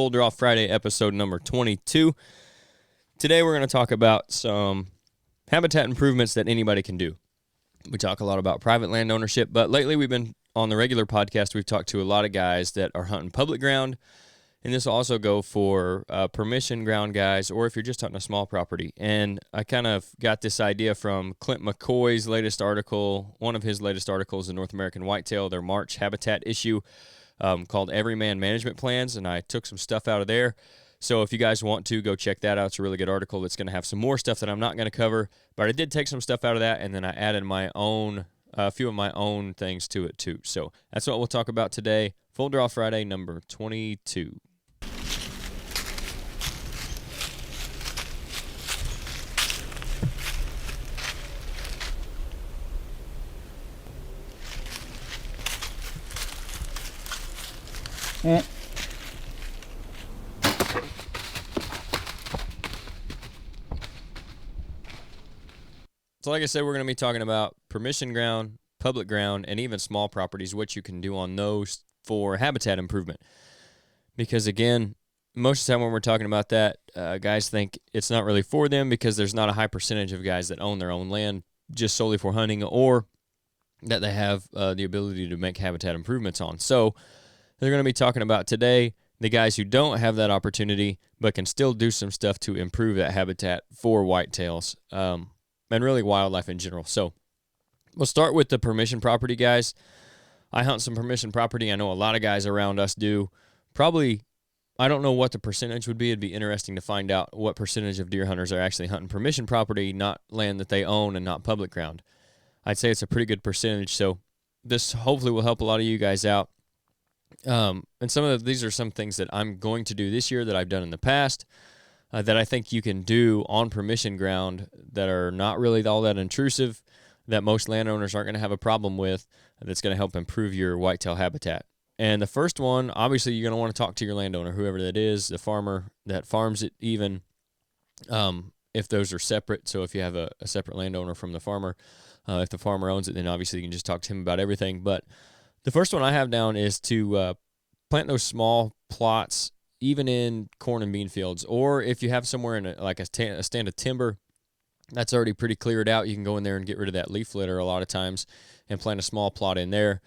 Full Draw Friday, episode number 22. Today we're going to talk about some habitat improvements that anybody can do. We talk a lot about private land ownership, but lately we've been on the regular podcast, we've talked to a lot of guys that are hunting public ground, and this will also go for permission ground guys, or if you're just hunting a small property. And I kind of got this idea from Clint McCoy's latest article, one of his latest articles in North American Whitetail, their March habitat issue called Everyman Management Plans, and I took some stuff out of there. So if you guys want to, go check that out. It's a really good article. It's going to have some more stuff that I'm not going to cover, but I did take some stuff out of that, and then I added my own, a few of my own things to it too. So that's what we'll talk about today. Full Draw Friday, number 22. So like I said, we're going to be talking about permission ground, public ground, and even small properties, what you can do on those for habitat improvement. Because again, most of the time when we're talking about that, guys think it's not really for them because there's not a high percentage of guys that own their own land just solely for hunting, or that they have the ability to make habitat improvements on. So they're going to be talking about today the guys who don't have that opportunity but can still do some stuff to improve that habitat for whitetails and really wildlife in general. So we'll start with the permission property guys. I hunt some permission property. I know a lot of guys around us do. Probably, I don't know what the percentage would be. It'd be interesting to find out what percentage of deer hunters are actually hunting permission property, not land that they own and not public ground. I'd say it's a pretty good percentage. So this hopefully will help a lot of you guys out. And these are some things that I'm going to do this year that I've done in the past that I think you can do on permission ground that are not really all that intrusive, that most landowners aren't going to have a problem with, that's going to help improve your whitetail habitat. And the first one, obviously, you're going to want to talk to your landowner, whoever that is, the farmer that farms it even, if those are separate. So if you have a separate landowner from the farmer, if the farmer owns it, then obviously you can just talk to him about everything. But the first one I have down is to plant those small plots, even in corn and bean fields, or if you have somewhere in a stand of timber that's already pretty cleared out, you can go in there and get rid of that leaf litter a lot of times and plant a small plot in there.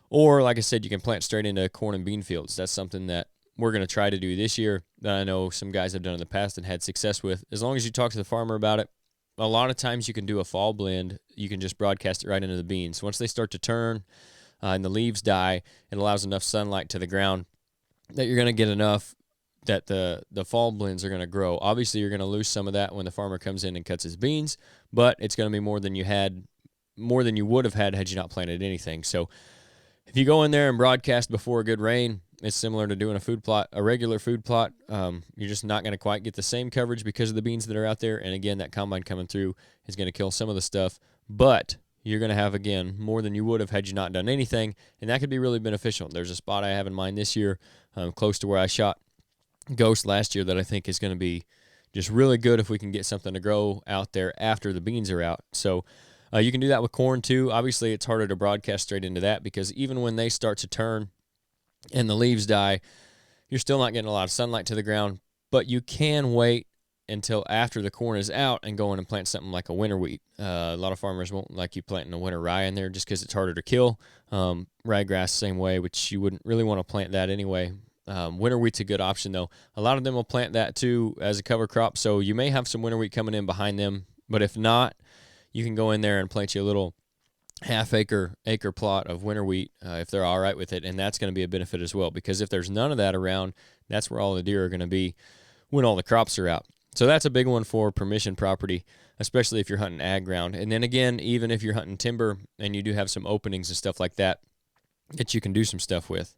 Or, like I said, you can plant straight into corn and bean fields. That's something that we're going to try to do this year that I know some guys have done in the past and had success with. As long as you talk to the farmer about it, a lot of times you can do a fall blend. You can just broadcast it right into the beans. Once they start to turn and the leaves die, it allows enough sunlight to the ground that you're going to get enough that the fall blends are going to grow. Obviously, you're going to lose some of that when the farmer comes in and cuts his beans, but it's going to be more than you would have had you not planted anything. So if you go in there and broadcast before a good rain, it's similar to doing a regular food plot. You're just not going to quite get the same coverage because of the beans that are out there. And again, that combine coming through is going to kill some of the stuff, but you're going to have, again, more than you would have had you not done anything, and that could be really beneficial. There's a spot I have in mind this year close to where I shot ghost last year that I think is going to be just really good if we can get something to grow out there after the beans are out. So you can do that with corn too. Obviously, it's harder to broadcast straight into that because even when they start to turn and the leaves die, you're still not getting a lot of sunlight to the ground, but you can wait until after the corn is out and go in and plant something like a winter wheat. A lot of farmers won't like you planting a winter rye in there just because it's harder to kill. Ryegrass, same way, which you wouldn't really want to plant that anyway. Winter wheat's a good option, though. A lot of them will plant that, too, as a cover crop, so you may have some winter wheat coming in behind them, but if not, you can go in there and plant you a little half-acre plot of winter wheat if they're all right with it, and that's going to be a benefit as well, because if there's none of that around, that's where all the deer are going to be when all the crops are out. So that's a big one for permission property, especially if you're hunting ag ground. And then again, even if you're hunting timber and you do have some openings and stuff like that you can do some stuff with.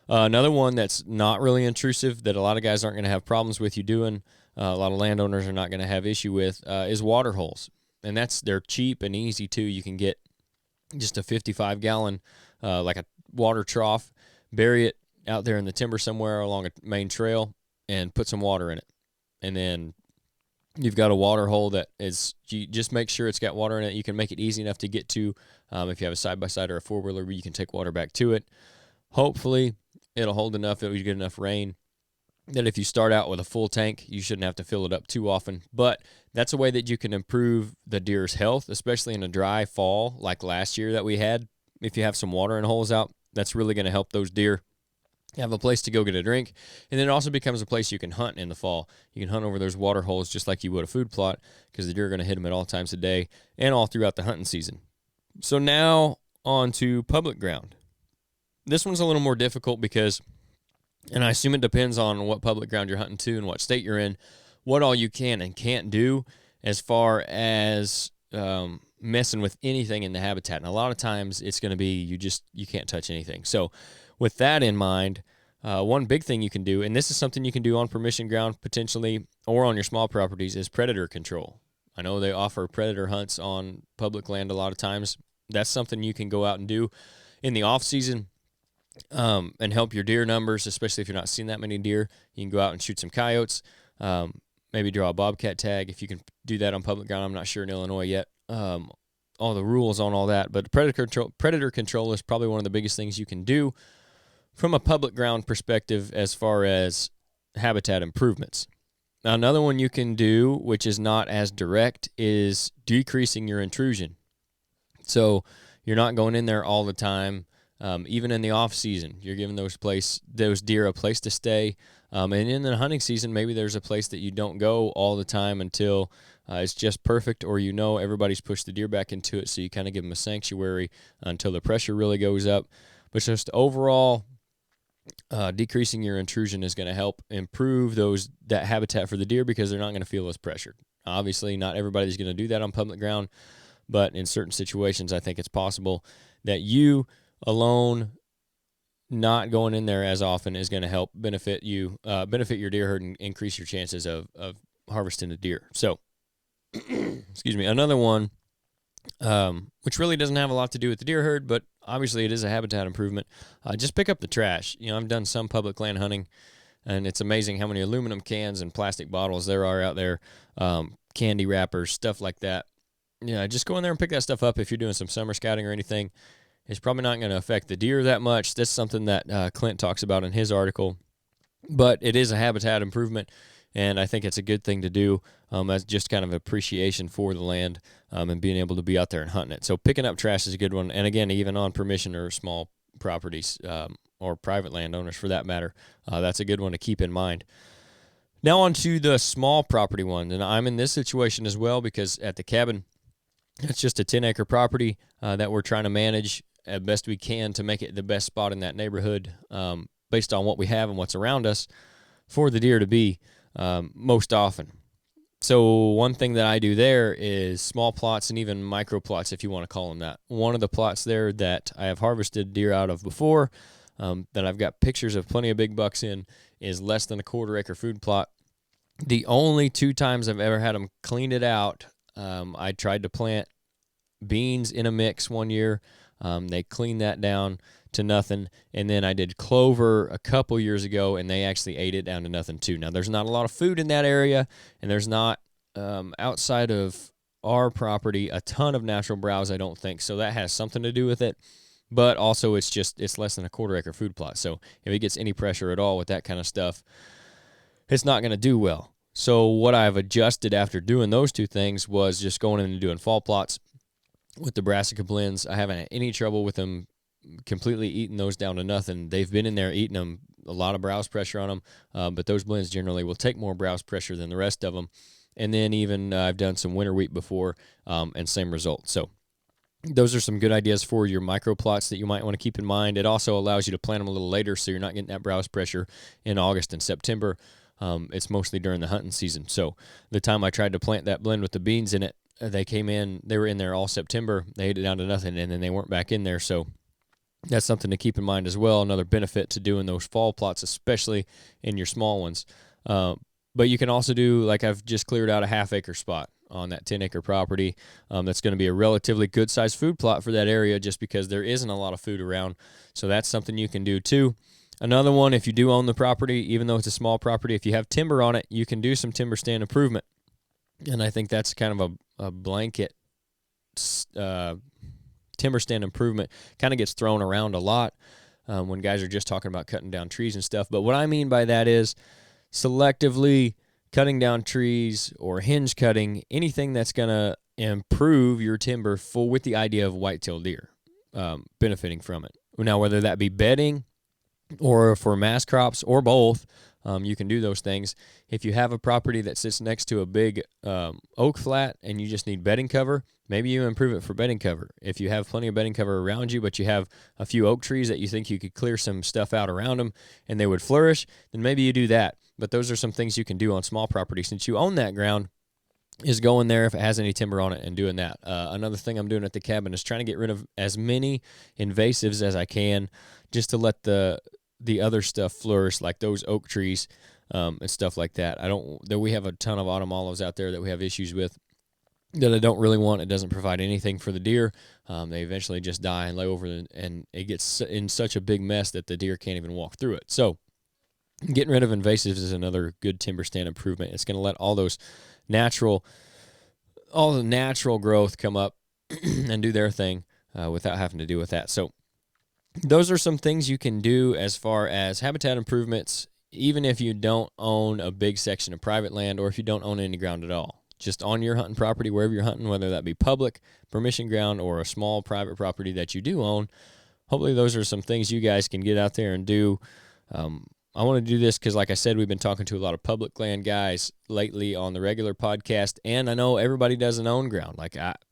Another one that's not really intrusive that a lot of guys aren't going to have problems with you doing, a lot of landowners are not going to have issue with, is water holes. And they're cheap and easy too. You can get just a 55-gallon, like a water trough, bury it out there in the timber somewhere along a main trail, and put some water in it. And then you've got a water hole that is, you just make sure it's got water in it. You can make it easy enough to get to. If you have a side-by-side or a four-wheeler, you can take water back to it. Hopefully, it'll hold enough that we get enough rain that if you start out with a full tank, you shouldn't have to fill it up too often. But that's a way that you can improve the deer's health, especially in a dry fall like last year that we had. If you have some watering holes out, that's really going to help those deer have a place to go get a drink. And then it also becomes a place you can hunt in the fall. You can hunt over those water holes just like you would a food plot, because the deer are going to hit them at all times of day and all throughout the hunting season. So now on to public ground. This one's a little more difficult because, and I assume it depends on what public ground you're hunting to and what state you're in, what all you can and can't do as far as messing with anything in the habitat. And a lot of times it's going to be you can't touch anything. So with that in mind, one big thing you can do, and this is something you can do on permission ground potentially or on your small properties, is predator control. I know they offer predator hunts on public land a lot of times. That's something you can go out and do in the off season and help your deer numbers, especially if you're not seeing that many deer. You can go out and shoot some coyotes, maybe draw a bobcat tag if you can do that on public ground. I'm not sure in Illinois yet. All the rules on all that, but predator control is probably one of the biggest things you can do from a public ground perspective as far as habitat improvements. Now, another one you can do, which is not as direct, is decreasing your intrusion. So you're not going in there all the time, even in the off season. You're giving those deer a place to stay. And in the hunting season, maybe there's a place that you don't go all the time until it's just perfect, or everybody's pushed the deer back into it, so you kind of give them a sanctuary until the pressure really goes up. But just overall, decreasing your intrusion is going to help improve that habitat for the deer, because they're not going to feel as pressured. Obviously, not everybody's going to do that on public ground, but in certain situations, I think it's possible that you alone not going in there as often is going to help benefit your deer herd and increase your chances of harvesting a deer. So, excuse me, another one, which really doesn't have a lot to do with the deer herd, but obviously it is a habitat improvement. Just pick up the trash. I've done some public land hunting, and it's amazing how many aluminum cans and plastic bottles there are out there, candy wrappers, stuff like that. Just go in there and pick that stuff up if you're doing some summer scouting or anything. It's probably not going to affect the deer that much. That's something that Clint talks about in his article, but it is a habitat improvement, and I think it's a good thing to do as just kind of appreciation for the land and being able to be out there and hunting it. So picking up trash is a good one, and again, even on permission or small properties or private landowners for that matter, that's a good one to keep in mind. Now on to the small property one, and I'm in this situation as well because at the cabin, it's just a 10-acre property that we're trying to manage as best we can to make it the best spot in that neighborhood based on what we have and what's around us for the deer to be most often. So one thing that I do there is small plots and even micro plots, if you want to call them that. One of the plots there that I have harvested deer out of before, that I've got pictures of plenty of big bucks in, is less than a quarter-acre food plot. The only 2 times I've ever had them clean it out, I tried to plant beans in a mix one year. They cleaned that down to nothing. And then I did clover a couple years ago, and they actually ate it down to nothing too. Now, there's not a lot of food in that area, and there's not, outside of our property, a ton of natural browse, I don't think. So that has something to do with it. But also it's less than a quarter-acre food plot. So if it gets any pressure at all with that kind of stuff, it's not going to do well. So what I've adjusted after doing those 2 things was just going in and doing fall plots with the brassica blends. I haven't had any trouble with them completely eating those down to nothing. They've been in there eating them, a lot of browse pressure on them, but those blends generally will take more browse pressure than the rest of them. And then even I've done some winter wheat before, and same result. So those are some good ideas for your micro plots that you might want to keep in mind. It also allows you to plant them a little later, so you're not getting that browse pressure in August and September. It's mostly during the hunting season. So the time I tried to plant that blend with the beans in it, they were in there all September. They ate it down to nothing, and then they weren't back in there. So that's something to keep in mind as well. Another benefit to doing those fall plots, especially in your small ones. But you can also do, like I've just cleared out a half-acre spot on that 10-acre property. That's going to be a relatively good-sized food plot for that area just because there isn't a lot of food around. So that's something you can do too. Another one, if you do own the property, even though it's a small property, if you have timber on it, you can do some timber stand improvement. And I think that's kind of a blanket timber stand improvement. Kind of gets thrown around a lot when guys are just talking about cutting down trees and stuff. But what I mean by that is selectively cutting down trees or hinge cutting, anything that's going to improve your timber with the idea of whitetail deer benefiting from it. Now, whether that be bedding or for mass crops or both, you can do those things. If you have a property that sits next to a big oak flat and you just need bedding cover, maybe you improve it for bedding cover. If you have plenty of bedding cover around you, but you have a few oak trees that you think you could clear some stuff out around them and they would flourish, then maybe you do that. But those are some things you can do on small property. Since you own that ground, is going there if it has any timber on it and doing that. Another thing I'm doing at the cabin is trying to get rid of as many invasives as I can, just to let the other stuff flourish, like those oak trees and stuff like that. We have a ton of autumn olives out there that we have issues with that I don't really want. It doesn't provide anything for the deer. They eventually just die and lay over, and it gets in such a big mess that the deer can't even walk through it. So getting rid of invasives is another good timber stand improvement. It's going to let all the natural growth come up and do their thing without having to deal with that. So those are some things you can do as far as habitat improvements, even if you don't own a big section of private land or if you don't own any ground at all. Just on your hunting property, wherever you're hunting, whether that be public, permission ground, or a small private property that you do own, hopefully those are some things you guys can get out there and do. I want to do this because, like I said, we've been talking to a lot of public land guys lately on the regular podcast, and I know everybody doesn't own ground.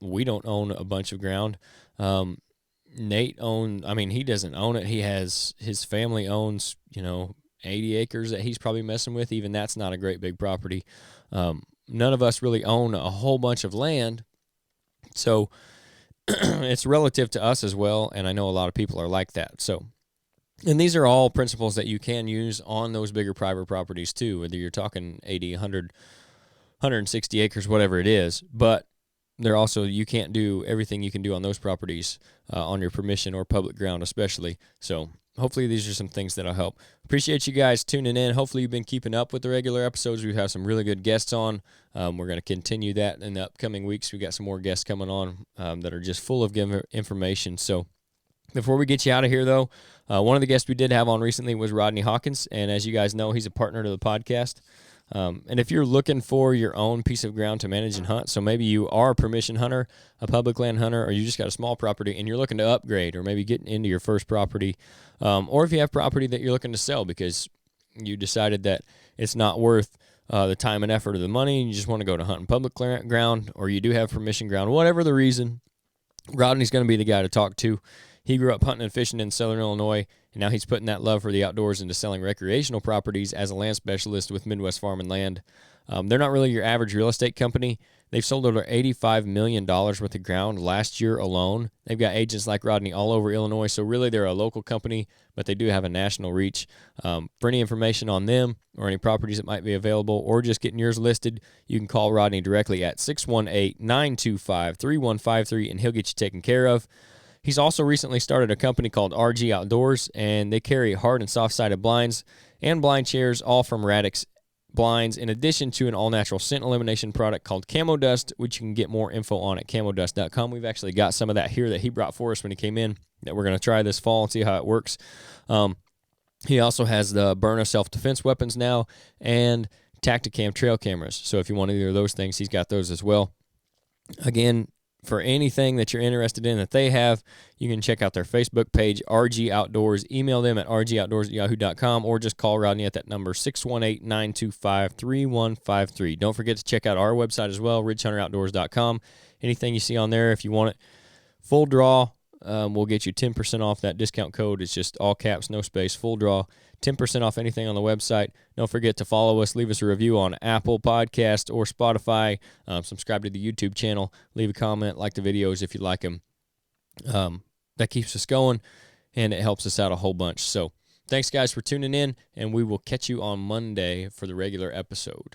We don't own a bunch of ground. Nate he doesn't own it. His family owns, 80 acres that he's probably messing with. Even that's not a great big property. None of us really own a whole bunch of land, so it's relative to us as well, and I know a lot of people are like that. So. And these are all principles that you can use on those bigger private properties too, whether you're talking 80, 100, 160 acres, whatever it is. But you can't do everything you can do on those properties on your permission or public ground especially. So hopefully these are some things that'll help. Appreciate you guys tuning in. Hopefully you've been keeping up with the regular episodes. We have some really good guests on. We're going to continue that in the upcoming weeks. We got some more guests coming on that are just full of information. So before we get you out of here, though, one of the guests we did have on recently was Rodney Hawkins, and as you guys know, he's a partner to the podcast. And if you're looking for your own piece of ground to manage and hunt, so maybe you are a permission hunter, a public land hunter, or you just got a small property and you're looking to upgrade or maybe get into your first property, or if you have property that you're looking to sell because you decided that it's not worth the time and effort or the money, and you just want to go to hunting public ground, or you do have permission ground, whatever the reason, Rodney's going to be the guy to talk to. He grew up hunting and fishing in Southern Illinois, and now he's putting that love for the outdoors into selling recreational properties as a land specialist with Midwest Farm and Land. They're not really your average real estate company. They've sold over $85 million worth of ground last year alone. They've got agents like Rodney all over Illinois, so really they're a local company, but they do have a national reach. For any information on them or any properties that might be available or just getting yours listed, you can call Rodney directly at 618-925-3153, and he'll get you taken care of. He's also recently started a company called RG Outdoors, and they carry hard and soft-sided blinds and blind chairs, all from Radix Blinds, in addition to an all-natural scent elimination product called Camo Dust, which you can get more info on at camodust.com. We've actually got some of that here that he brought for us when he came in that we're going to try this fall and see how it works. He also has the Byrna self-defense weapons now and Tacticam trail cameras. So if you want either of those things, he's got those as well. Again, for anything that you're interested in that they have, you can check out their Facebook page, RG Outdoors. Email them at rgoutdoors@yahoo.com or just call Rodney at that number, 618-925-3153. Don't forget to check out our website as well, ridgehunteroutdoors.com. Anything you see on there, if you want it full draw, we'll get you 10% off. That discount code is just all caps, no space, full draw. 10% off anything on the website. Don't forget to follow us. Leave us a review on Apple Podcast or Spotify. Subscribe to the YouTube channel. Leave a comment. Like the videos if you like them. That keeps us going, and it helps us out a whole bunch. So thanks, guys, for tuning in, and we will catch you on Monday for the regular episode.